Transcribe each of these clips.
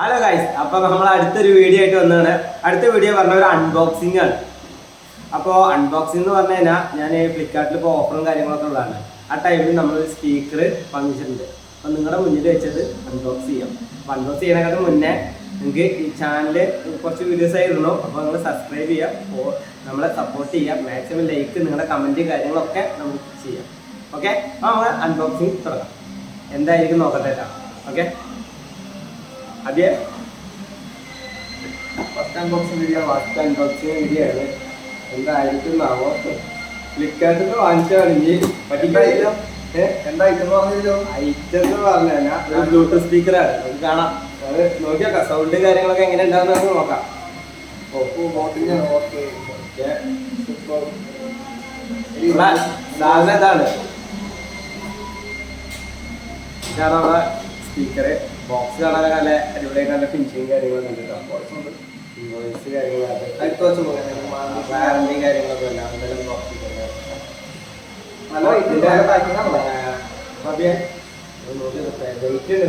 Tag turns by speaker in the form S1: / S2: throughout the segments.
S1: Hello guys, അപ്പോൾ നമ്മൾ അടുത്തൊരു വീഡിയോ ആയിട്ട് വന്നതാണ്. അടുത്ത വീഡിയോ പറഞ്ഞ ഒരു അൺബോക്സിംഗ് ആണ്. അപ്പോൾ അൺബോക്സിംഗ് എന്ന് പറഞ്ഞു കഴിഞ്ഞാൽ ഞാൻ ഫ്ലിപ്കാർട്ടിൽ ഇപ്പോൾ ഓഫറും കാര്യങ്ങളൊക്കെ ഉള്ളതാണ്. ആ ടൈമിൽ നമ്മളൊരു സ്പീക്കർ വാങ്ങിച്ചിട്ടുണ്ട്. അപ്പോൾ നിങ്ങളുടെ മുന്നിൽ വെച്ചത് അൺബോക്സ് ചെയ്യാം. അപ്പോൾ അൺബോക്സ് ചെയ്യണതിന് മുന്നേ നിങ്ങൾക്ക് ഈ ചാനൽ കുറച്ച് വീഡിയോസ് ആയിരുന്നു. അപ്പോൾ നിങ്ങൾ സബ്സ്ക്രൈബ് ചെയ്യുക, അപ്പോൾ നമ്മളെ സപ്പോർട്ട് ചെയ്യുക. മാക്സിമം ലൈക്ക്, നിങ്ങളുടെ കമൻറ്റ് കാര്യങ്ങളൊക്കെ നമുക്ക് ചെയ്യാം. ഓക്കെ, അപ്പോൾ നമ്മൾ അൺബോക്സിങ് തുടങ്ങാം. എന്തായിരിക്കും നോക്കട്ടെ. ഓക്കെ, അതെ, ഫസ്റ്റ് അൺബോക്സിങ് വീഡിയോ ആണ്. എന്തായിരിക്കും നാമോ ഫ്ലിപ്കാർട്ടിൽ നിന്ന് വാങ്ങിച്ചാണെങ്കിൽ പറ്റിക്കാറില്ല. എന്താ ഐറ്റം പറഞ്ഞല്ലോ? ഐറ്റം എന്ന് പറഞ്ഞു കഴിഞ്ഞാൽ ഒരു ബ്ലൂടൂത്ത് സ്പീക്കറാണ്. നമുക്ക് കാണാം, അത് നോക്കി നോക്കാം. സൗണ്ട് കാര്യങ്ങളൊക്കെ എങ്ങനെ ഉണ്ടാവുന്ന നമുക്ക് നോക്കാം. സാധനം ഇതാണ്. ഇതാണ് നമ്മളെ സ്പീക്കറ്. ബോക്സ് കാണാൻ നല്ല അടിപൊളിയായിട്ട് നല്ല ഫിനിഷിങ് കാര്യങ്ങളൊക്കെ ഉണ്ട് കേട്ടോ. വോയിസ് കാര്യങ്ങളൊക്കെ അടുത്ത വർഷം വാറന്റി കാര്യങ്ങളൊക്കെ ഉണ്ട്. അതെല്ലാം ബോക്സ് നല്ല വെയിറ്റ് ഉണ്ട്.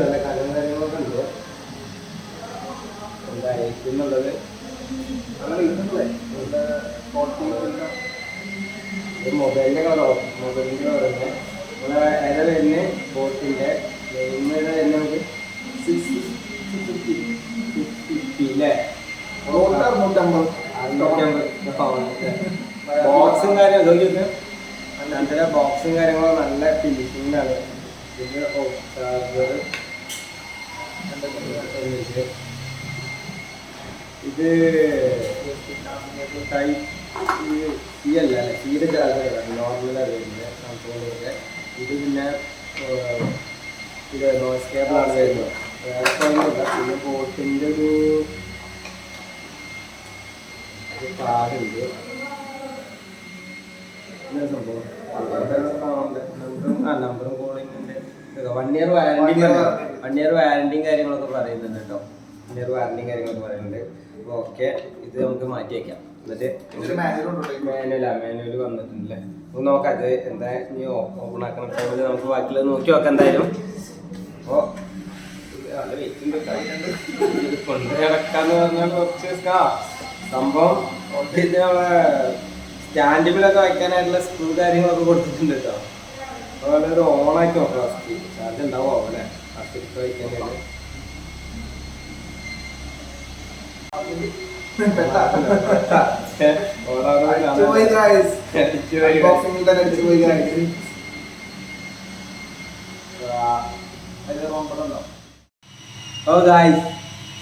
S1: നല്ല കനം കാര്യങ്ങളൊക്കെ ഉണ്ട്. എന്തായിരിക്കും എന്നുള്ളത് നല്ല വെയിറ്റ് ഉണ്ടല്ലേ. മൊബൈലിൻ്റെ കളറോ? മൊബൈലിൻ്റെ കളർ തന്നെ നമ്മളെ ഏതാ വരുന്നത്? ബോട്ടിൻ്റെ വരുന്നത് തന്നെ നമുക്ക് 650 അല്ലേ? ബോക്സും കാര്യം അതൊക്കെ അങ്ങനത്തെ ബോക്സും കാര്യങ്ങളും നല്ല ഫിനിഷിങ്ങിലാണ്. പിന്നെ ചാർജർ ഇത് സി അല്ല അല്ലേ, സീയുടെ ചാർജറാണ്. നോർമലാണ് വരുന്നത് സംഭവങ്ങളൊക്കെ. ഇത് പിന്നെ ഇത് നോയ്സ് കേബിളാണ് വരുന്നത്. വേറെ ഒന്നുമില്ല. പിന്നെ ബോട്ടിൻ്റെ ഒരു കാർഡുണ്ട്. സംഭവം നമ്പറും കോളിങ്ങിൻ്റെ 1 ഇയർ വാറണ്ടിയും കാര്യങ്ങളൊക്കെ പറയുന്നുണ്ട് കേട്ടോ. 1 ഇയർ വാറണ്ടിയും കാര്യങ്ങളൊക്കെ പറയുന്നുണ്ട്. അപ്പോൾ ഓക്കെ, ഇത് നമുക്ക് മാറ്റി വയ്ക്കാം. എന്നിട്ട് മാനുവൽ വന്നിട്ടുണ്ടല്ലേ, നമുക്ക് നോക്കാം. അത് എന്താ ഇനി ഓപ്പൺ ആക്കണ ടൈമിൽ നമുക്ക് ബാക്കിയുള്ളത് നോക്കി നോക്കാം എന്തായാലും. അപ്പോൾ നല്ല വെയിറ്റ് ഉണ്ട്. കൊണ്ട് കിടക്കാന്ന് പറഞ്ഞാൽ കുറച്ച് സംഭവം ഇത് നമ്മളെ സ്റ്റാൻഡിലൊക്കെ വയ്ക്കാനായിട്ടുള്ള സ്ക്രൂ കാര്യങ്ങളൊക്കെ കൊടുത്തിട്ടുണ്ട് കേട്ടോ. അതുപോലെ ഒരു ഓണാക്കി നോക്കാം. ഫസ്റ്റ് ചാർജ് ഉണ്ടാവോ അല്ലേ? ഫസ്റ്റ് ഇട്ട് വയ്ക്കാനായിട്ട്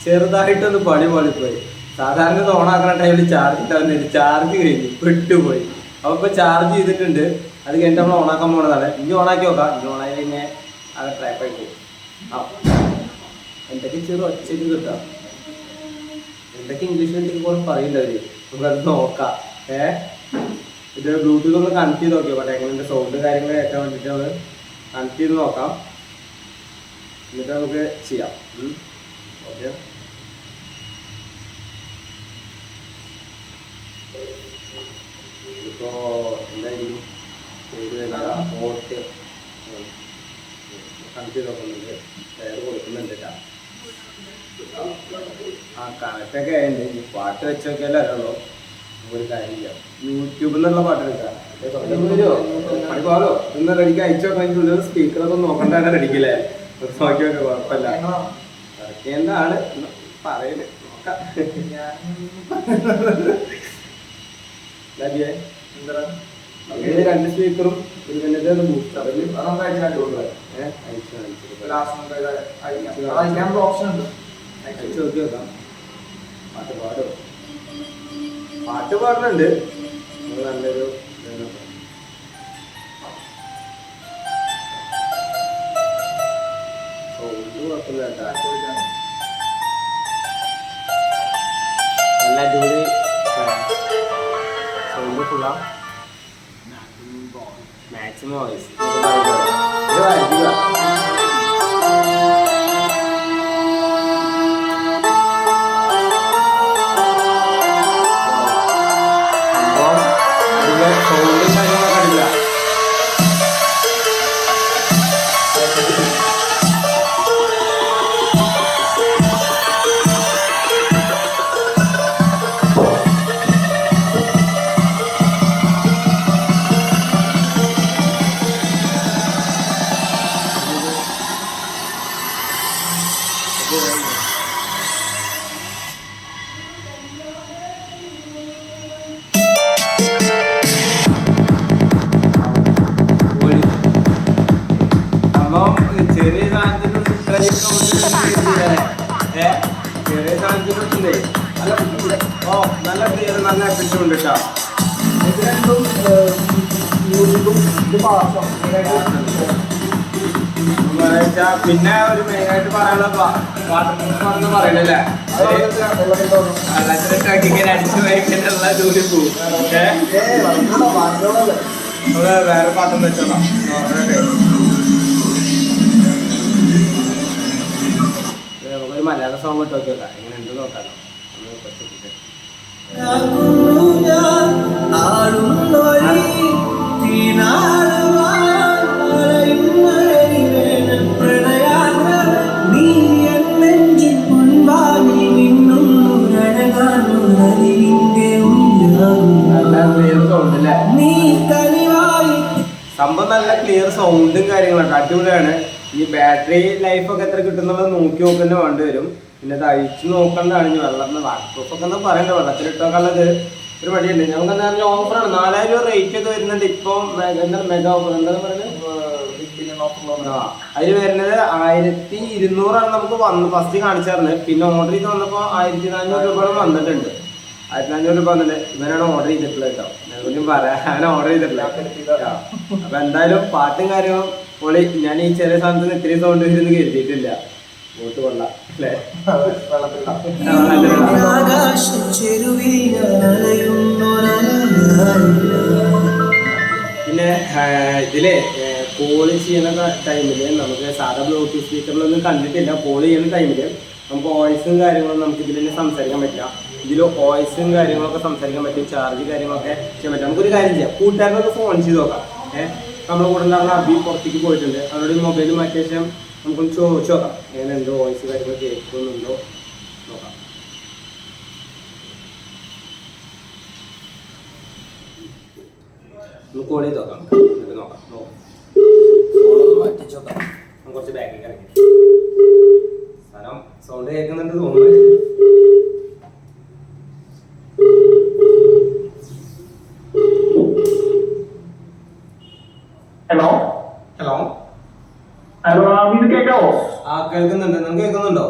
S1: ചെറുതായിട്ടൊന്ന് പണി പോയി. സാധാരണ ഇത് ഓണാക്കുന്ന ടൈമിൽ ചാർജ് ഉണ്ടാവുന്നില്ല. ചാർജ് കഴിഞ്ഞു, പെട്ടുപോയി. അപ്പോൾ ഇപ്പോൾ ചാർജ് ചെയ്തിട്ടുണ്ട്. അത് കഴിഞ്ഞിട്ട് നമ്മൾ ഓണാക്കാൻ പോണതാണ്. ഇനി ഓണാക്കി നോക്കാം. ഇനി ഓണാക്കി കഴിഞ്ഞാൽ അത് ട്രാപ്പായി പോകും. ആ എന്തൊക്കെ ചെറു ഒച്ചയ്ക്ക് കിട്ടാം. എന്തൊക്കെ ഇംഗ്ലീഷിൽ എന്തൊക്കെ കുറച്ച് പറയില്ല അവർ. നമുക്കത് നോക്കാം. ഇത് ബ്ലൂടൂത്ത് ഒന്ന് കണക്ട് ചെയ്ത് നോക്കിയോ കേട്ടോ. എങ്ങനെ സൗണ്ട് കാര്യങ്ങൾ കേൾക്കാൻ വേണ്ടിയിട്ട് നമ്മൾ കണക്ട് ചെയ്ത് നോക്കാം. എന്നിട്ട് നമുക്ക് ചെയ്യാം. ഓക്കെ, ഇപ്പോൾ എന്തായാലും പോർട്ട് കണക്ട് ചെയ്ത് നോക്കുന്നുണ്ട്. ഷെയർ കൊടുക്കുന്നുണ്ട് കേട്ടോ. ആ കണക്റ്റൊക്കെ ആയിട്ട് ഈ പാട്ട് വെച്ച് നോക്കിയാലേ അറിയുള്ളൂ. ഒരു കാര്യമില്ല. യൂട്യൂബിൽ നിന്നുള്ള പാട്ട് എടുക്കാം. പാടോ ഇന്ന് റെഡിക്ക് അയച്ചു നോക്കാൻ സ്പീക്കറൊക്കെ നോക്കണ്ടാണ് റെഡിക്കില്ലേ. നോക്കി നോക്കി കുഴപ്പമില്ല. എന്താണ് പറയല് നോക്കാം. രണ്ട് സ്പീക്കറും ഒരു മിനിറ്റ് ബൂസ്റ്റർ അയച്ചു നോക്കി നോക്കാം. പാട്ട് പാടുന്നുണ്ട്. നല്ലൊരു സൗണ്ട് കുഴപ്പമില്ല കേട്ടാ. നല്ല അടിപൊളി സൗണ്ട് ഫുള്ളാ. മാക്സിമം വോയിസ് ഇത് വായിക്കുക. സൗണ്ട് കാര്യങ്ങളൊക്കെ അറിയില്ല. നല്ല ക്ലിയർ നല്ല എഫക്റ്റും ഉണ്ട് കേട്ടോ.
S2: ഇത് രണ്ടും മ്യൂസിക്കും ഇത് പാസം
S1: പിന്നെ ഒരു മെയിനായിട്ട് പറയാനുള്ള വാട്ടർ പ്രൂഫ് പറയണല്ലേ, വെള്ളത്തിലിട്ട് ഇങ്ങനെ അടിച്ചു വയ്ക്കാനുള്ള ജോലി പോകും. നമ്മള് വേറെ പാത്രം വെച്ചോളാം. നമുക്കൊരു മലയാള സോങ് ഇട്ട് നോക്കിയല്ല, എങ്ങനെ ഉണ്ട് നോക്കാലോ. സംഭവം നല്ല ക്ലിയർ സൗണ്ടും കാര്യങ്ങളൊക്കെ അടിപൊളിയാണ്. ഈ ബാറ്ററി ലൈഫൊക്കെ എത്ര കിട്ടുന്നുള്ളത് നോക്കി നോക്കേണ്ട വേണ്ടി വരും. പിന്നെ അത് അഴിച്ചു നോക്കേണ്ടതാണ്. ഇനി വെള്ളം വാട്ടർ പ്രൂഫ് ഒക്കെ ഒന്ന് പറയണ്ട, വെള്ളത്തിലിട്ടോക്കുള്ളത് ഒരു മടിയുണ്ട്. ഞങ്ങൾക്ക് എന്താ ഓഫറാണ്, 4000 രൂപ റേറ്റ് ഒക്കെ വരുന്നുണ്ട്. ഇപ്പം എന്താ മെഗാ ഓഫർ എന്താണ് പറയുന്നത്, അതിൽ വരുന്നത് 1200 നമുക്ക് ഫസ്റ്റ് കാണിച്ചായിരുന്നു. പിന്നെ ഓർഡർ ചെയ്ത് വന്നപ്പോൾ 1400 രൂപയോളം വന്നിട്ടുണ്ട്. 1400 രൂപ വന്നിട്ട് ഇവനാണ് ഓർഡർ ചെയ്തിട്ടുള്ളത് കേട്ടോ. ഞങ്ങളും പറയാൻ അങ്ങനെ ഓർഡർ ചെയ്തിട്ടില്ല. അപ്പൊ എന്തായാലും പാട്ടും കാര്യങ്ങളും പൊളി. ഞാൻ ഈ ചെറിയ സാധനത്തിന് ഇത്രയും സൗണ്ട് വരുമെന്ന് കരുതിയിട്ടില്ല. വോട്ട് കൊള്ളാം അല്ലേ. പിന്നെ ഇതിലെ കോൾ ചെയ്യുന്ന ടൈമിൽ നമുക്ക് സാധാ ബ്ലൂടൂത്ത് സ്പീക്കറിലൊന്നും കണ്ടിട്ടില്ല. കോൾ ചെയ്യുന്ന ടൈമിൽ നമുക്ക് വോയിസും കാര്യങ്ങളും നമുക്ക് ഇതിൽ തന്നെ സംസാരിക്കാൻ പറ്റില്ല. ഇതിൽ വോയിസും കാര്യങ്ങളൊക്കെ സംസാരിക്കാൻ പറ്റും, ചാർജ് കാര്യങ്ങളൊക്കെ ചെയ്യാൻ പറ്റും. നമുക്കൊരു കാര്യം ചെയ്യാം, കൂട്ടുകാരനൊക്കെ ഫോൺ ചെയ്ത് നോക്കാം. നമ്മുടെ കൂടെ ഉണ്ടാകുന്ന അബി പുറത്തേക്ക് പോയിട്ടുണ്ട്, അവരുടെ മൊബൈൽ മാറ്റിയ ശേഷം നമുക്കൊന്ന് ചോദിച്ചു നോക്കാം എങ്ങനെ എന്തോ വോയിസ് കാര്യങ്ങൾ കേൾക്കുന്നുണ്ടോ നോക്കാം. ഒന്ന് കോൾ ചെയ്ത് നോക്കാം, എന്നിട്ട് നോക്കാം. മാറ്റിച്ച് നോക്കാം. കുറച്ച് ബാക്കിൽ ഇറങ്ങി സ്ഥലം സൗണ്ട് കേൾക്കുന്നുണ്ട് തോന്നുന്നു.
S3: ഹലോ
S1: ഹലോ
S3: ഹലോ, ഇത് കേൾക്കാവോ?
S1: കേൾക്കുന്നുണ്ട്. നിങ്ങൾക്ക് കേൾക്കുന്നുണ്ടോ?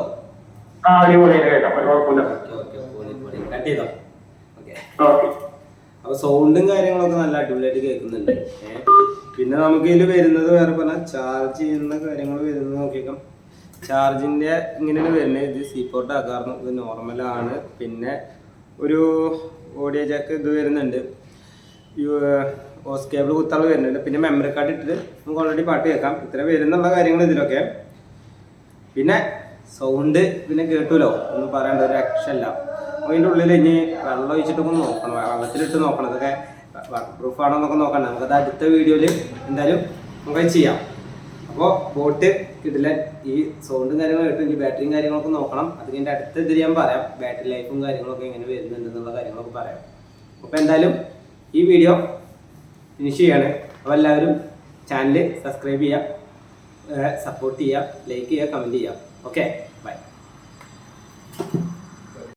S3: അടിപൊളിയായിട്ട് കേൾക്കാം, ഒരു കുഴപ്പമില്ല.
S1: കട്ട് ചെയ്തോ. അപ്പൊ സൗണ്ടും കാര്യങ്ങളൊക്കെ നല്ല അടിപൊളിയായിട്ട് കേൾക്കുന്നുണ്ട്. പിന്നെ നമുക്ക് ഇതിൽ വരുന്നത് വേറെ പറഞ്ഞാൽ ചാർജ് ചെയ്യുന്ന കാര്യങ്ങൾ വരുന്നത് നോക്കിയേക്കാം. ചാർജിന്റെ ഇങ്ങനെയാണ് വരുന്നത്. ഇത് സീപ്പോർട്ട് ആക്കാറുണ്ട്, ഇത് നോർമലാണ്. പിന്നെ ഒരു ഓഡിയോ ജാക്ക് ഇത് വരുന്നുണ്ട്, ഓസ് കേബിൾ കുത്താൾ വരുന്നുണ്ട്. പിന്നെ മെമ്മറി കാർഡ് ഇട്ടിട്ട് നമുക്ക് ഓൾറെഡി പാട്ട് കേൾക്കാം. ഇത്ര വരുന്നുള്ള കാര്യങ്ങൾ ഇതിലൊക്കെ. പിന്നെ സൗണ്ട് പിന്നെ കേട്ടുമല്ലോ, ഒന്നും പറയേണ്ട ഒരു രക്ഷയില്ല. അതിൻ്റെ ഉള്ളിൽ ഇനി വെള്ളം ഒഴിച്ചിട്ടൊക്കെ നോക്കണം, വെള്ളത്തിലിട്ട് നോക്കണം. ഇതൊക്കെ വാട്ടർ പ്രൂഫ് ആണോ എന്നൊക്കെ നോക്കണ്ട. നമുക്കത് അടുത്ത വീഡിയോയിൽ എന്തായാലും നമുക്കത് ചെയ്യാം. അപ്പോൾ ബോട്ട് കിട്ടില്ല. ഈ സൗണ്ടും കാര്യങ്ങളും കേട്ടു. ഇനി ബാറ്ററിയും കാര്യങ്ങളൊക്കെ നോക്കണം. അത് കഴിഞ്ഞിട്ട് അടുത്ത ഇതിൽ ഞാൻ പറയാം ബാറ്ററി ലൈഫും കാര്യങ്ങളൊക്കെ എങ്ങനെ വരുന്നുണ്ടെന്നുള്ള കാര്യങ്ങളൊക്കെ പറയാം. അപ്പോൾ എന്തായാലും ഈ വീഡിയോ ഫിനിഷ് ചെയ്യാണ്. അപ്പോൾ എല്ലാവരും ചാനൽ സബ്സ്ക്രൈബ് ചെയ്യുക, സപ്പോർട്ട് ചെയ്യുക, ലൈക്ക് ചെയ്യുക, കമൻറ്റ് ചെയ്യുക. Okay, by.